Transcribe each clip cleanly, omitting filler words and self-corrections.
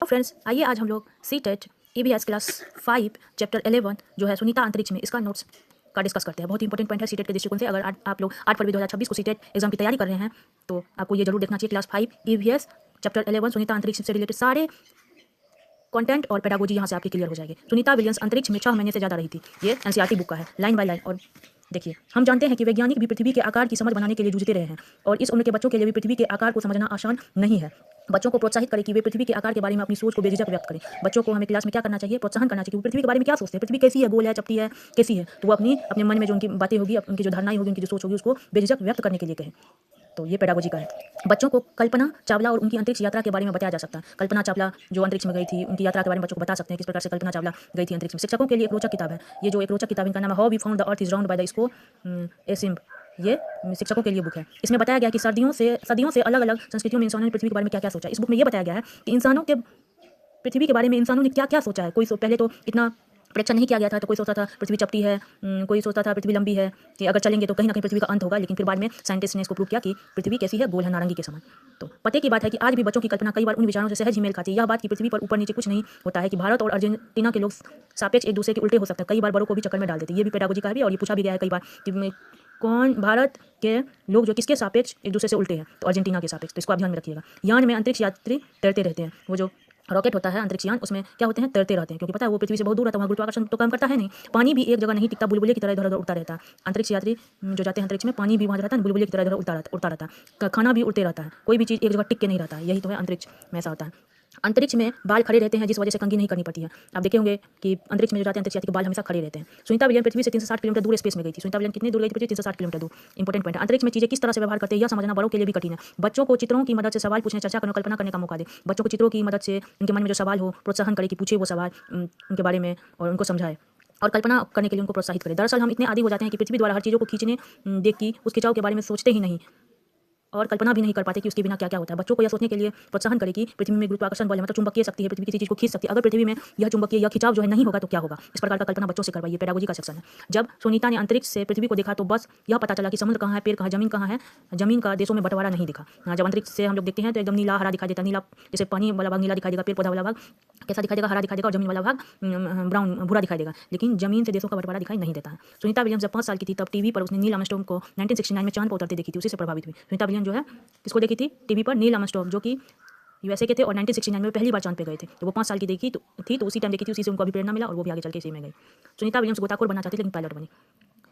तो फ्रेंड्स आइए आज हम लोग C TET EVS class 5 chapter 11 जो है सुनीता अंतरिक्ष में इसका नोट्स का डिस्कस करते हैं। बहुत ही इंपॉर्टेंट पॉइंट है सी टेट के दृष्टिकोण से। अगर आप लोग 8 फरवरी 2026 को सी टेट एग्जाम की तैयारी कर रहे हैं तो आपको ये जरूर देखना चाहिए। क्लास 5 EVS चैप्टर 11 सुनीता अंतरिक्ष से रिलेटेड सारे कंटेंट और पेडागोजी यहाँ से आपके क्लियर हो जाएंगे। सुनीता विलियम्स अंतरिक्ष में 6 महीने से ज़्यादा रही थी। ये NCERT बुक का है, लाइन बाय लाइन। और देखिए, हम जानते हैं कि वैज्ञानिक भी पृथ्वी के आकार की समझ बनाने के लिए जूझते रहे हैं और इस उम्र के बच्चों के लिए भी पृथ्वी के आकार को समझना आसान नहीं है। बच्चों को प्रोत्साहित करें कि वे पृथ्वी के आकार के बारे में अपनी सोच को बेझिझक व्यक्त करें। बच्चों को हमें क्लास में क्या करना चाहिए? प्रोत्साहन करना चाहिए कि वो पृथ्वी के बारे में क्या सोचते हैं, पृथ्वी कैसी है, गोल है, चपटी है, कैसी है। तो वो अपने मन में जो उनकी बातें होगी, उनकी जो धारणाएं होगी, उनकी जो सोच होगी, उसको बेझिझक व्यक्त करने के लिए कहें। तो ये पेडागोजी का है। बच्चों को कल्पना चावला और उनकी अंतरिक्ष यात्रा के बारे में बताया जा सकता है। कल्पना चावला जो अंतरिक्ष में गई थी, उनकी यात्रा के बारे में बच्चों को बता सकते हैं, किस प्रकार से कल्पना चावला गई थी अंतरिक्ष में। शिक्षकों के लिए एक रोचक किताब है। ये जो एक रोचक किताब, इनका नाम है how we found the earth is round by the Isaac Asimov. ये शिक्षकों के लिए बुक है। इसमें बताया गया कि सदियों से अलग अलग संस्कृतियों में इंसानों ने पृथ्वी के बारे में क्या क्या सोचा। इस बुक में ये बताया गया है कि पृथ्वी के बारे में इंसानों ने क्या क्या सोचा है। पहले तो इतना परीक्षण नहीं किया गया था, तो कोई सोचता था पृथ्वी चपटी है, कोई सोचता था पृथ्वी लंबी है, कि अगर चलेंगे तो कहीं ना कहीं पृथ्वी का अंत होगा। लेकिन फिर बाद में साइंटिस्ट ने इसको प्रूव किया कि पृथ्वी कैसी है, गोल है, नारंगी के समान। तो पते की बात है कि आज भी बच्चों की कल्पना कई बार उन विचारों से सहज ही मेल खाती है। यह बात कि पृथ्वी पर ऊपर नीचे कुछ नहीं होता है, कि भारत और अर्जेंटीना के लोग सापेक्ष एक दूसरे के उल्टे हो सकते हैं, कई बार बड़ों को भी चक्कर में डाल देते हैं। ये भी पेडागोजी का है। और ये पूछा भी गया है कई बार कि कौन भारत के लोग जो किसके सापेक्ष एक दूसरे से उल्टे हैं, तो अर्जेंटीना के सापेक्ष। तो इसको आप ध्यान में रखिएगा। यान में अंतरिक्ष यात्री तैरते रहते हैं। वो जो रॉकेट होता है अंतरिक्ष यान, उसमें क्या होते हैं, तैरते रहते हैं, क्योंकि पता है वो पृथ्वी से बहुत दूर रहता है, वहाँ गुरुत्वाकर्षण तो काम करता है नहीं। पानी भी एक जगह नहीं टिकता, बुलबुले की तरह इधर उधर उड़ता रहता है। अंतरिक्ष यात्री जो जाते हैं अंतरिक्ष में, पानी भी वहाँ रहता है, बुलबुले की तरह इधर उड़ता रहता है। खाना भी उड़ते रहता है, कोई भी चीज़ एक जगह टिक के नहीं रहता है। यही तो है अंतरिक्ष में, ऐसा होता है। अंतरिक्ष में बाल खड़े रहते हैं, जिस वजह से कंघी नहीं करनी पड़ती है। आप देखे होंगे कि अंतरिक्ष में जो जाते हैं अंतरिक्ष यात्री के बाल हमेशा खड़े रहते हैं। सुनीता विलियम पृथ्वी से 360 किलोमीटर दूर स्पेस में गई थी। सुनीता विलियम कितनी दूर गई थी? पृथ्वी 360 किलोमीटर दूर। इंपॉर्टेंट पॉइंट है। अंतरिक्ष में चीजें किस तरह से व्यवहार करते हैं, यह समझना बड़ों के लिए भी कठिन है। बच्चों को चित्रों की मदद से सवाल पूछने, चर्चा करने, कल्पना करने का मौका दे। बच्चों को चित्रों की मदद से उनके मन में जो सवाल हो, प्रोत्साहन करे कि पूछे वो सवाल उनके बारे में और उनको समझाए और कल्पना करने के लिए उनको प्रोत्साहित करें। दरअसल हम इतने आदी हो जाते हैं कि पृथ्वी द्वारा हर चीज़ों को खींचने देख की उस खिंचाव के बारे में सोचते ही नहीं और कल्पना भी नहीं कर पाते कि उसके बिना क्या क्या होता है। बच्चों को यह सोचने के लिए प्रोत्साहन करें कि पृथ्वी में गुरुत्वाकर्षण बल है, मतलब चुंबकीय शक्ति है, पृथ्वी किसी चीज़ को खींच सकती है। अगर पृथ्वी में यह चुंबकीय या खिंचाव जो है नहीं होगा तो क्या होगा, इस प्रकार का कल्पना बच्चों से करवाइए। पेडागोजी का सेक्शन है। जब सुनीता ने अंतरिक्ष से पृथ्वी को देखा तो बस यह पता चला कि समुद्र कहाँ है, पेड़ कहाँ है, जमीन कहाँ है, जमीन का देशों में बंटवारा नहीं दिखा। जब अंतरिक्ष से हम लोग देखते हैं तो एकदम नीला हरा दिखाई देता है। नीला जैसे पानी वाला भाग नीला दिखाई देगा, पेड़ पौधा वाला भाग कैसा दिखाई देगा, हरा दिखाई देगा, और जमीन वाला भाग ब्राउन भूरा दिखाई देगा। लेकिन जमीन से देशों का बंटवारा दिखाई नहीं देता है। सुनीता विलियम्स जब 5 साल की थी तब टीवी पर उसने नील आर्मस्ट्रांग को 1969 में चांद पर उतरते देखी थी, उसी से प्रभावित हुई। सुनीता विलियम जो है किसको देखी थी? टीवी पर नील आर्मस्ट्रांग, जो कि USA के थे और 1969 में पहली बार चांद पे गए थे। तो वो 5 साल की देखी तो उसी टाइम देखी थी, उसी से उनको अभी प्रेरणा मिला और वो भी आगे चल के इसी में गई। सुनीता विलियम्स गोताखोर बनना चाहती थी लेकिन पायलट बनी।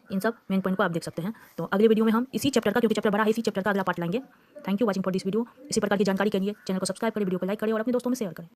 इन सब मेन पॉइंट को आप देख सकते हैं। तो अगले वीडियो में हम इसी चैप्टर का, क्योंकि चैप्टर बड़ा है, इसी चैप्टर का अगला पार्ट लाएंगे। Thank you watching for this video. इसी प्रकार की जानकारी के लिए चैनल को सब्सक्राइब करें, वीडियो को लाइक करें और अपने दोस्तों में शेयर करें।